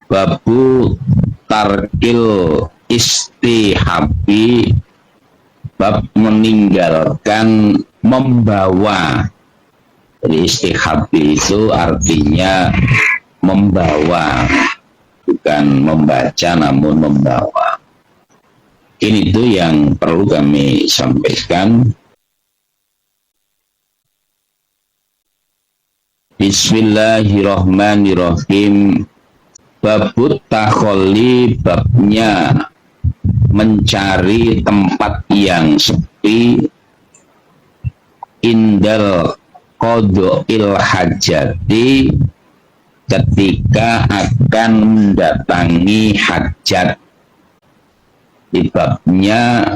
Babu tarkil istihabi, bab meninggalkan membawa. Jadi istihabi itu artinya membawa, bukan membaca namun membawa. Ini itu yang perlu kami sampaikan. Bismillahirrahmanirrahim. Babut takholli, babnya mencari tempat yang sepi, indal qada'il hajati, ketika akan mendatangi hajat. Di babnya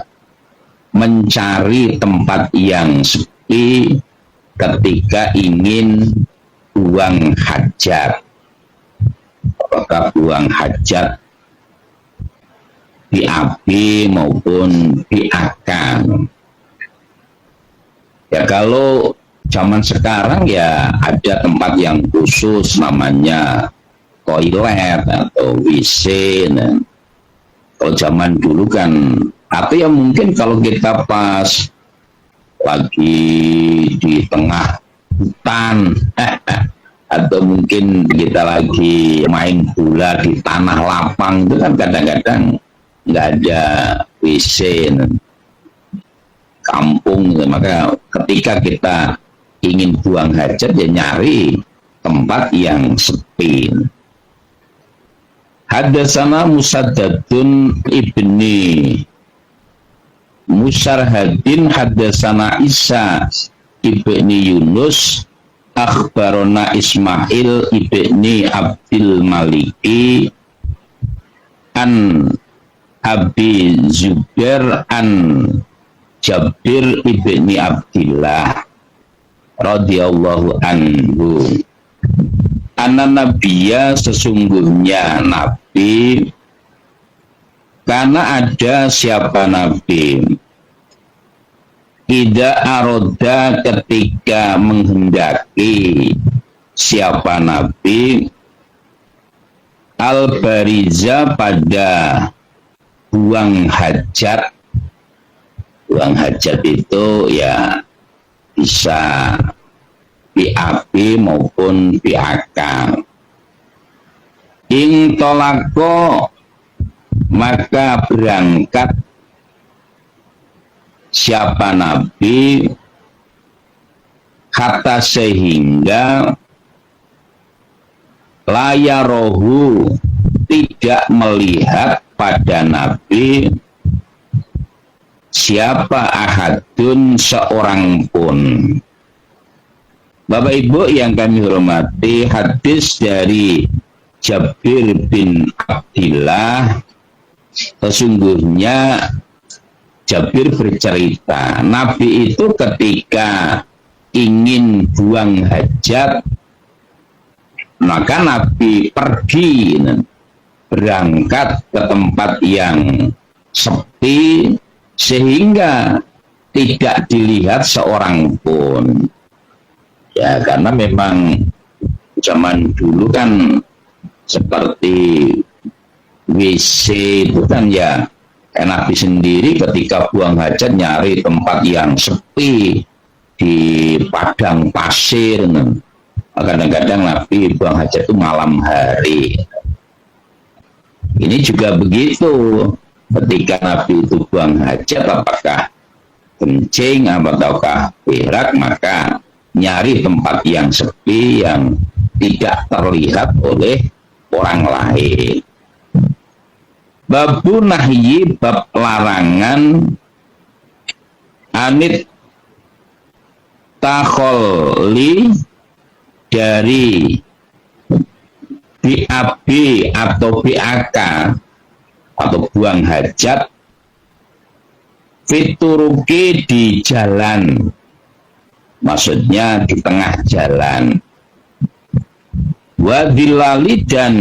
mencari tempat yang sepi ketika ingin buang hajat. Apakah buang hajat BAB maupun BAK? Ya kalau zaman sekarang ya ada tempat yang khusus namanya toilet atau WC. Kalau zaman dulu kan, atau ya mungkin kalau kita pas lagi di tengah hutan, atau mungkin kita lagi main bola di tanah lapang, itu kan kadang-kadang nggak ada WC kampung. Maka ketika kita ingin buang hajat ya nyari tempat yang sepi. Hadatsana Musaddadun ibni Musarhadin hadatsana Isa ibni Yunus akhbarona Ismail ibni Abdul Maliki an Abi Zubair an Jabir ibni Abdillah radhiyallahu anhu. Anna Nabiya, sesungguhnya Nabi, karena ada siapa Nabi, ida aroda, ketika menghendaki siapa Nabi, al-bariza, pada buang hajat. Buang hajat itu ya bisa BAB maupun BAK. Ing tolako, maka berangkat siapa Nabi, kata sehingga layarohu, tidak melihat pada Nabi siapa ahadun, seorang pun. Bapak Ibu yang kami hormati, hadis dari Jabir bin Abdillah, sesungguhnya Jabir bercerita, Nabi itu ketika ingin buang hajat, maka Nabi pergi, berangkat ke tempat yang sepi sehingga tidak dilihat seorang pun. Ya, karena memang zaman dulu kan seperti WC itu kan ya, Nabi sendiri ketika buang hajat nyari tempat yang sepi di padang pasir. Kadang-kadang Nabi buang hajat itu malam hari. Ini juga begitu, ketika Nabi itu buang hajat, apakah kencing ataukah berak, maka nyari tempat yang sepi yang tidak terlihat oleh orang lain. Babu nahyi, bab larangan anit takholli, dari BAB atau BAK atau buang hajat, fituruki, di jalan, maksudnya di tengah jalan, wadilali, dan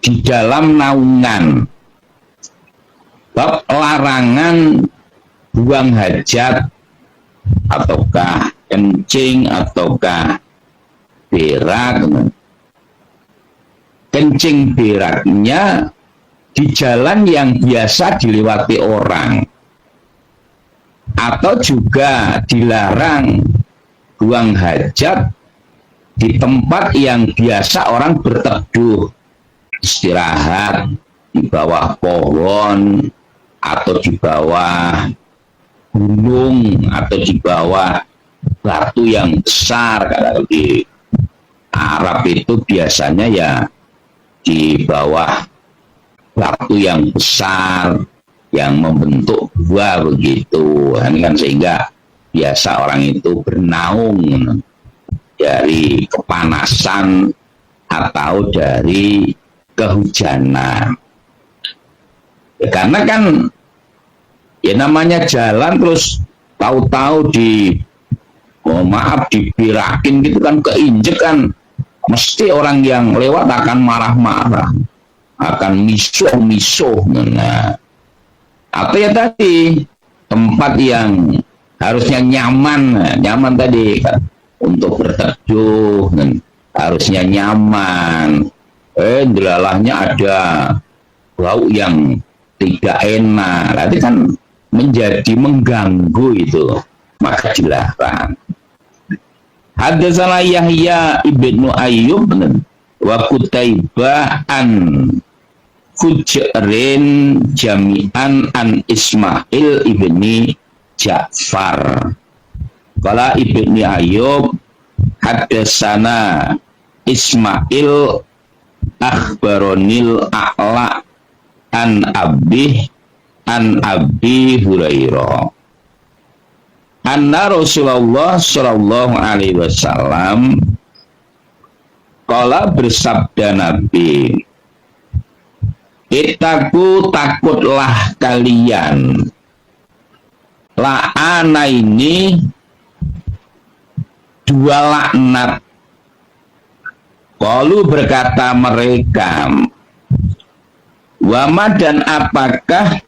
di dalam naungan. Bab larangan buang hajat ataukah kencing ataukah berak kencing beraknya di jalan yang biasa dilewati orang, atau juga dilarang buang hajat di tempat yang biasa orang berteduh, istirahat di bawah pohon atau di bawah gunung atau di bawah batu yang besar. Kalau di Arab itu biasanya ya di bawah batu yang besar yang membentuk gua begitu. Ini kan sehingga biasa orang itu bernaung dari kepanasan atau dari kehujanan. Ya, karena kan ya namanya jalan terus tahu-tahu dibirakin gitu kan, keinjek kan, mesti orang yang lewat akan marah-marah, akan misuh-misuh. Nah, atau ya tadi tempat yang harusnya nyaman tadi kan, untuk berteduh dan harusnya nyaman, delalahnya ada bau yang tidak enak, nanti kan menjadi mengganggu itu, maka dilarang. Hadatsana Yahya ibnu Ayyub wa Qutaibah an Fujrin jami'an an Ismail ibni Ja'far. Qala ibni Ayyub hadatsana Ismail akhbaronil a'la an Abi Hurairah anna Rasulullah sallallahu alaihi wasallam qala, bersabda Nabi, itaku takutlah kalian, la'ana ini dua laknat. Qalu, berkata mereka, wama, dan apakah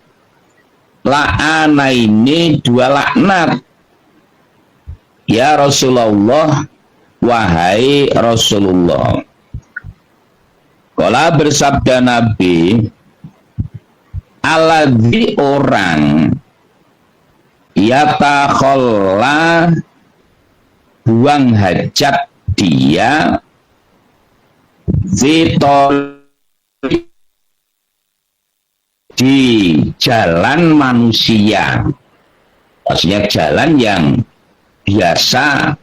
la'ana ini dua laknat ya Rasulullah, wahai Rasulullah. Qala, bersabda Nabi, aladzi, orang yatakhalla, buang hajat dia, zitol, di jalan manusia, maksudnya jalan yang biasa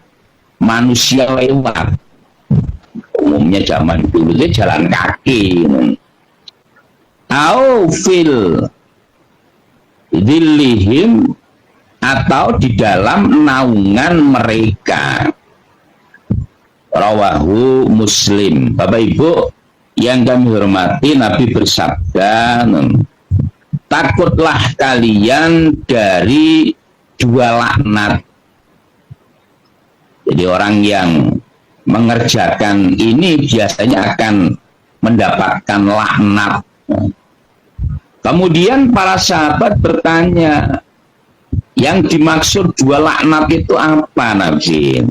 manusia lewat. Umumnya zaman dulu itu jalan kaki. Au fil dhillihim, atau di dalam naungan mereka. Rawahu Muslim. Bapak Ibu yang kami hormati, Nabi bersabda, takutlah kalian dari dua laknat. Jadi orang yang mengerjakan ini biasanya akan mendapatkan laknat. Kemudian para sahabat bertanya, yang dimaksud dua laknat itu apa, Nabi?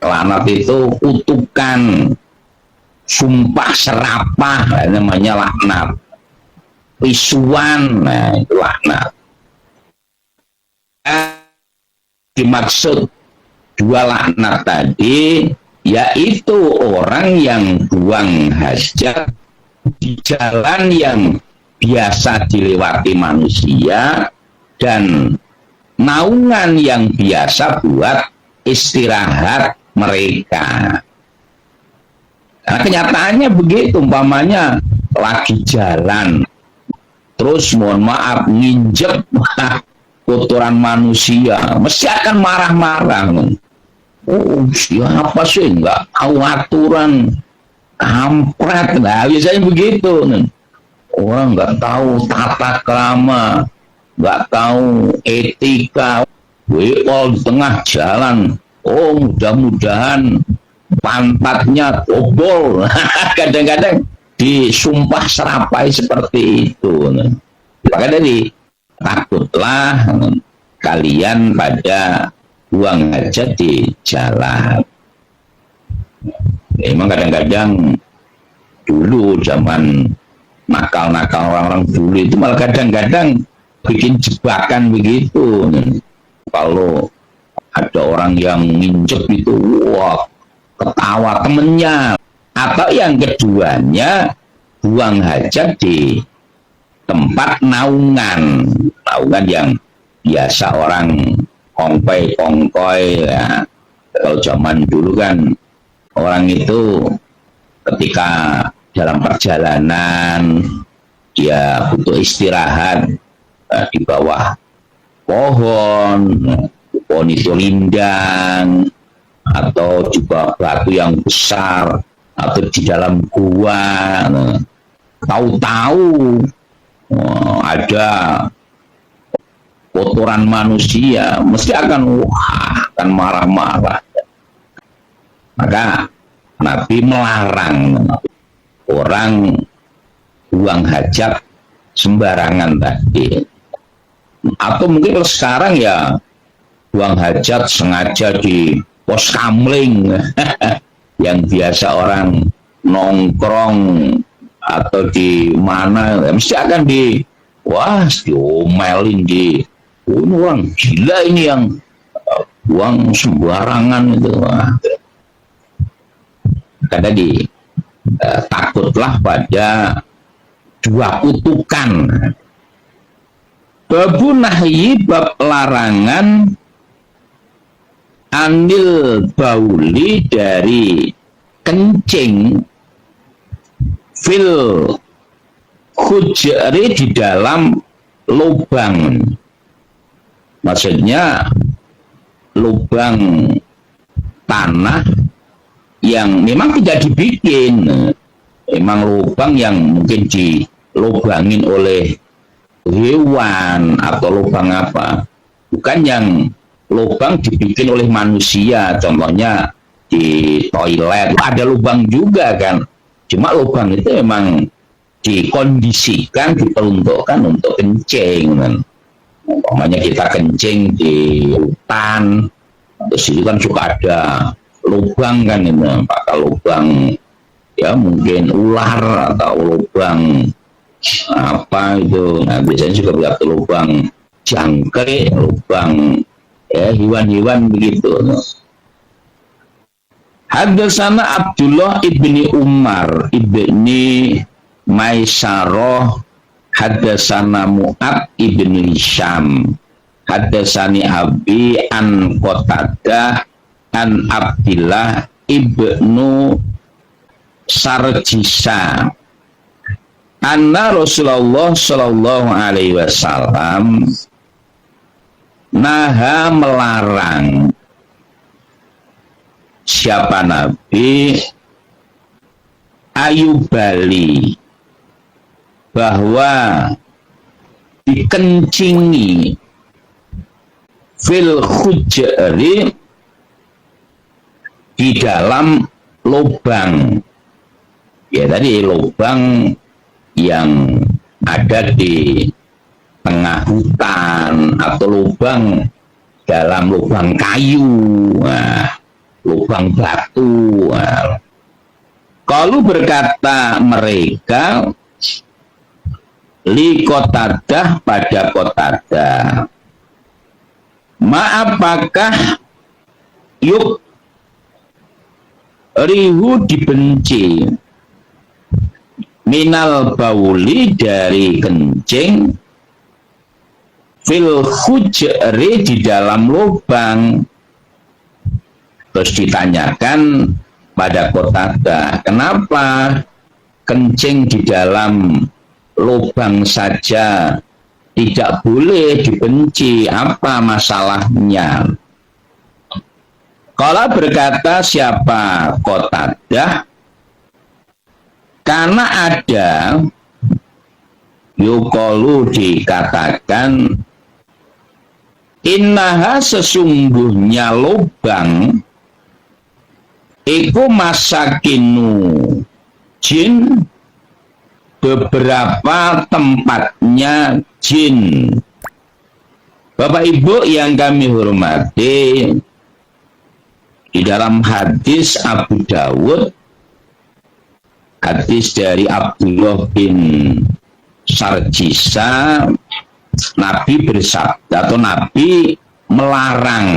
Laknat itu kutukan, sumpah serapah, namanya laknat. Pisuan, nah itu laknat. Dimaksud dua laknat tadi yaitu orang yang buang hajat di jalan yang biasa dilewati manusia dan naungan yang biasa buat istirahat mereka. Nah, kenyataannya begitu, umpamanya lagi jalan terus mohon maaf nginjek kotoran manusia, mesti akan marah-marah. Oh, siapa sih nggak tahu aturan, kampret. Nah, biasanya begitu. Orang nggak tahu tata krama, nggak tahu etika. All di tengah jalan. Oh, mudah-mudahan pantatnya tobol. Kadang-kadang disumpah serapai seperti itu. Maka dari takutlah kalian pada buang hajat di jalan. Memang kadang-kadang dulu, zaman nakal-nakal orang-orang dulu itu malah kadang-kadang bikin jebakan begitu. Kalau ada orang yang nginjek itu, wah, ketawa temennya. Atau yang keduanya, buang hajat di tempat naungan yang biasa orang kongkoi ya. Kalau zaman dulu kan orang itu ketika dalam perjalanan dia butuh istirahat di bawah pohon itu rindang atau juga batu yang besar atau di dalam gua, tahu-tahu ada kotoran manusia, mesti akan marah-marah. Maka Nabi melarang orang buang hajat sembarangan tadi. Atau mungkin kalau sekarang ya buang hajat sengaja di pos kamling yang biasa orang nongkrong atau di mana, mesti akan diomelin ini orang gila ini yang buang sembarangan itu. Karena takutlah pada dua kutukan. Babu nahyi, bab larangan anil bauli, dari kencing, fil hujri, di dalam lubang. Maksudnya lubang tanah yang memang tidak dibikin, memang lubang yang mungkin dilubangin oleh hewan atau lubang apa, bukan yang lubang dibikin oleh manusia. Contohnya di toilet ada lubang juga kan, cuma lubang itu memang dikondisikan, diperuntukkan untuk kencing kan. Umpamanya kita kencing di hutan, terus itu kan suka ada lubang kan, itu apakah lubang ya mungkin ular atau lubang apa itu. Nah biasanya juga ada lubang jangkrik, lubang ya hewan-hewan begitu. Hadatsana Abdullah ibni Umar ibni Maisarah, hadatsana Mu'ad ibni Hisham, hadatsani Abi an Qatadah an Abdillah ibnu Sarjisa anna Rasulullah sallallahu alaihi wasallam naha, melarang siapa Nabi, ayubali, bahwa dikencingi, fil hujri, di dalam lubang. Ya tadi lubang yang ada di tengah hutan atau lubang dalam lubang kayu, lubang batu. Kalau berkata mereka li Qatadah, pada Qatadah, apakah yuk rihu, dibenci, minal bauli, dari kencing, fil hujri, di dalam lubang. Terus ditanyakan pada Qatadah, kenapa kencing di dalam lubang saja tidak boleh dibenci, apa masalahnya? Kalau berkata siapa Qatadah, karena ada yuqalu, dikatakan, innaha, sesungguhnya lubang, iku masakinu jin, beberapa tempatnya jin. Bapak Ibu yang kami hormati, di dalam hadis Abu Dawud, hadis dari Abdullah bin Sarjisa, Nabi bersabda atau Nabi melarang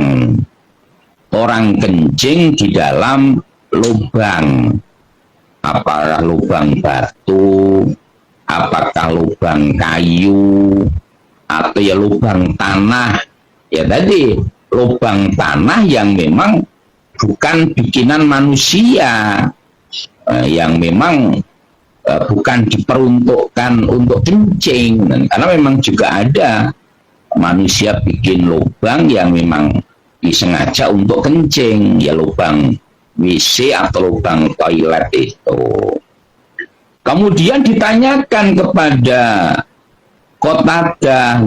orang kencing di dalam lubang, apakah lubang batu, apakah lubang kayu, atau ya lubang tanah. Ya tadi lubang tanah yang memang bukan bikinan manusia, yang memang bukan diperuntukkan untuk kencing. Karena memang juga ada manusia bikin lubang yang memang disengaja untuk kencing, ya lubang WC atau lubang toilet itu. Kemudian ditanyakan kepada Qatadah,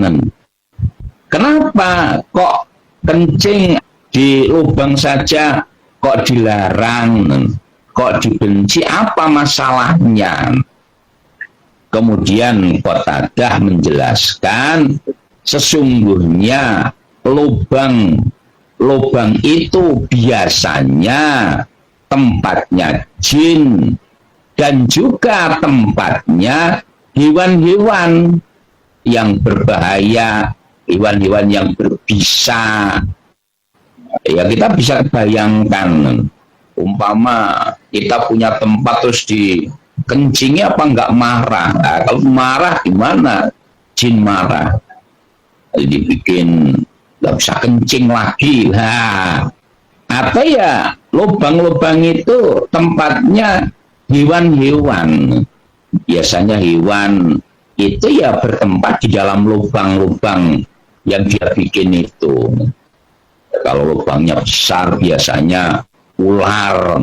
kenapa kok kencing di lubang saja kok dilarang, kok dibenci, apa masalahnya? Kemudian Qatadah menjelaskan, sesungguhnya lubang itu biasanya tempatnya jin dan juga tempatnya hewan-hewan yang berbahaya, hewan-hewan yang berbisa. Ya kita bisa bayangkan, umpama kita punya tempat terus dikencingi, apa enggak marah? Nah, kalau marah gimana? Jin marah, dibikin nggak bisa kencing lagi. Nah, atau ya lubang-lubang itu tempatnya hewan-hewan. Biasanya hewan itu ya bertempat di dalam lubang-lubang yang dia bikin itu. Kalau lubangnya besar biasanya ular,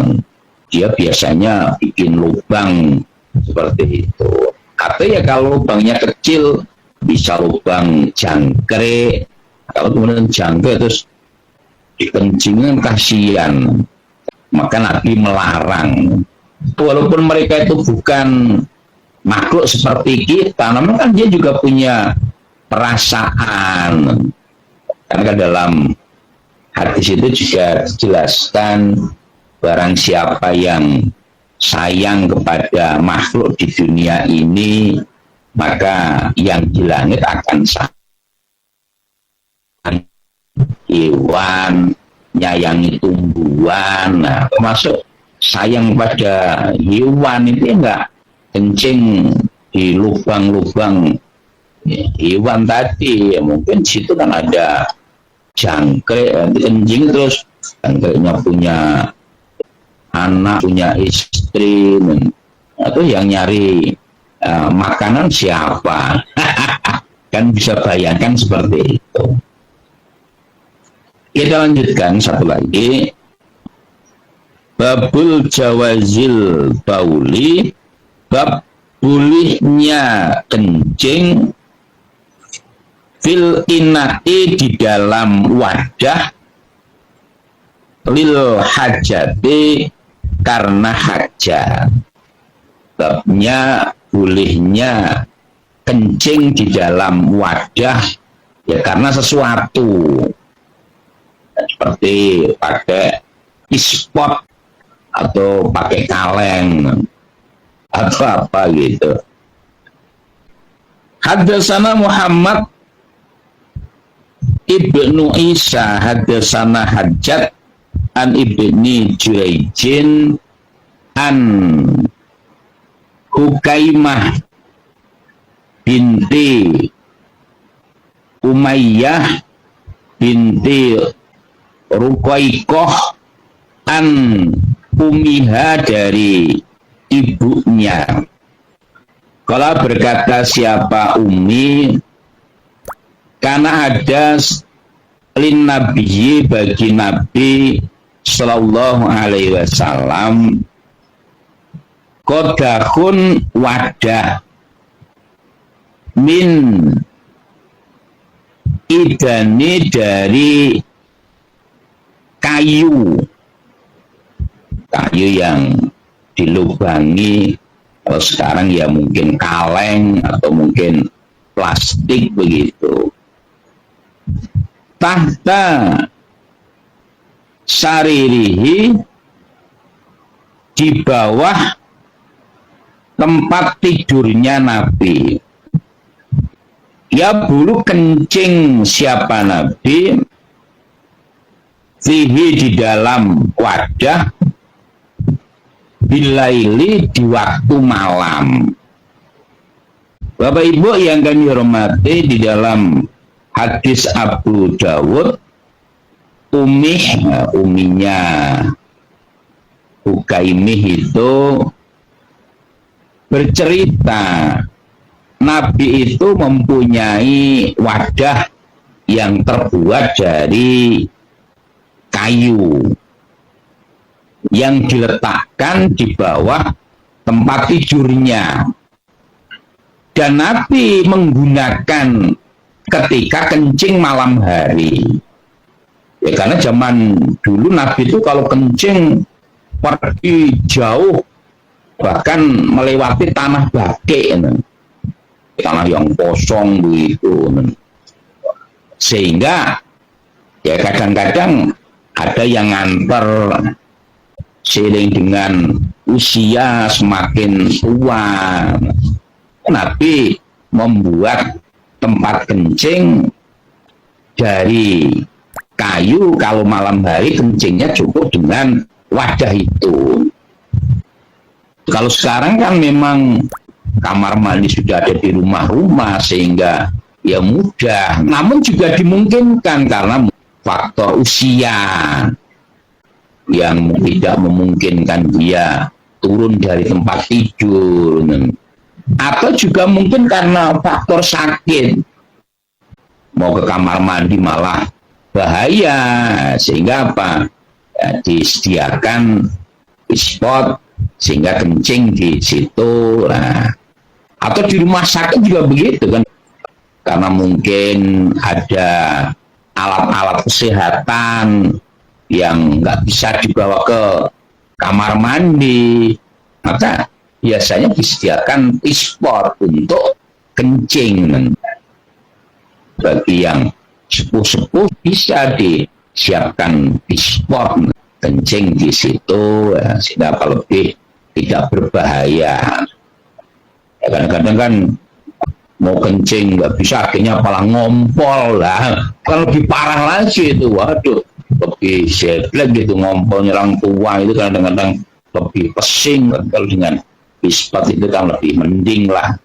dia biasanya bikin lubang seperti itu. Atau ya kalau lubangnya kecil bisa lubang jangkrik. Kalau kemudian jangkrik terus dikencingin, kasihan. Maka Nabi melarang. Walaupun mereka itu bukan makhluk seperti kita, namun kan dia juga punya perasaan. Karena dalam hadis itu juga dijelaskan, barang siapa yang sayang kepada makhluk di dunia ini, maka yang di langit akan sayang. Hewan, nyayangi tumbuhan, nah, termasuk sayang pada hewan itu enggak kencing di lubang-lubang hewan tadi. Ya, mungkin situ kan ada jangkrik, kencing terus jangkriknya punya anak, punya istri, atau yang nyari makanan siapa? Kan bisa bayangkan seperti itu. Kita lanjutkan satu lagi. Babul jawazil bauli, bab bolehnya kencing fil inai di dalam wadah, lil hajati karena hajat. Babnya bolehnya kencing di dalam wadah ya karena sesuatu, seperti pakai ispot atau pakai kaleng atau apa gitu. Hadatsana Muhammad ibnu Isa, hadatsana Hajjat an ibni Juraijin an Hukaimah binti Umayyah binti Ruqaikoh an umiha dari ibunya. Kalau berkata siapa Umi, karena ada lin nabiyyi bagi Nabi sallallahu alaihi wasallam kodakun wadah min idani dari kayu yang dilubangi. Kalau sekarang ya mungkin kaleng atau mungkin plastik begitu. Tahta saririhi, di bawah tempat tidurnya Nabi. Ya bulu kencing siapa Nabi fihi di dalam wadah bilaili di waktu malam. Bapak Ibu yang kami hormati, di dalam hadis Abu Dawud, uminya Ukaimih itu bercerita Nabi itu mempunyai wadah yang terbuat dari kayu yang diletakkan di bawah tempat tidurnya, dan Nabi menggunakan ketika kencing malam hari. Ya, karena zaman dulu Nabi itu kalau kencing pergi jauh, bahkan melewati tanah bake, tanah yang kosong begitu, sehingga ya kadang-kadang ada yang nganter seiring dengan usia semakin tua. Nabi membuat tempat kencing dari kayu, kalau malam hari kencingnya cukup dengan wadah itu. Kalau sekarang kan memang kamar mandi sudah ada di rumah-rumah sehingga ya mudah, namun juga dimungkinkan karena faktor usia yang tidak memungkinkan dia turun dari tempat tidur, atau juga mungkin karena faktor sakit, mau ke kamar mandi malah bahaya, sehingga apa ya, disediakan spot sehingga kencing di situ. Nah, atau di rumah sakit juga begitu kan, karena mungkin ada alat-alat kesehatan yang nggak bisa dibawa ke kamar mandi, maka biasanya disediakan spot untuk kencing. Bagi yang sepuh-sepuh bisa disiapkan spot kencing di situ, ya, sehingga kalau lebih tidak berbahaya. Ya, kadang-kadang kan mau kencing nggak bisa, akhirnya malah ngompol lah, kan lebih parah lagi itu. Waduh, lebih seblek gitu, ngompol nyerang tua itu kadang-kadang lebih pesing. Kalau dengan spot itu kan lebih mending lah.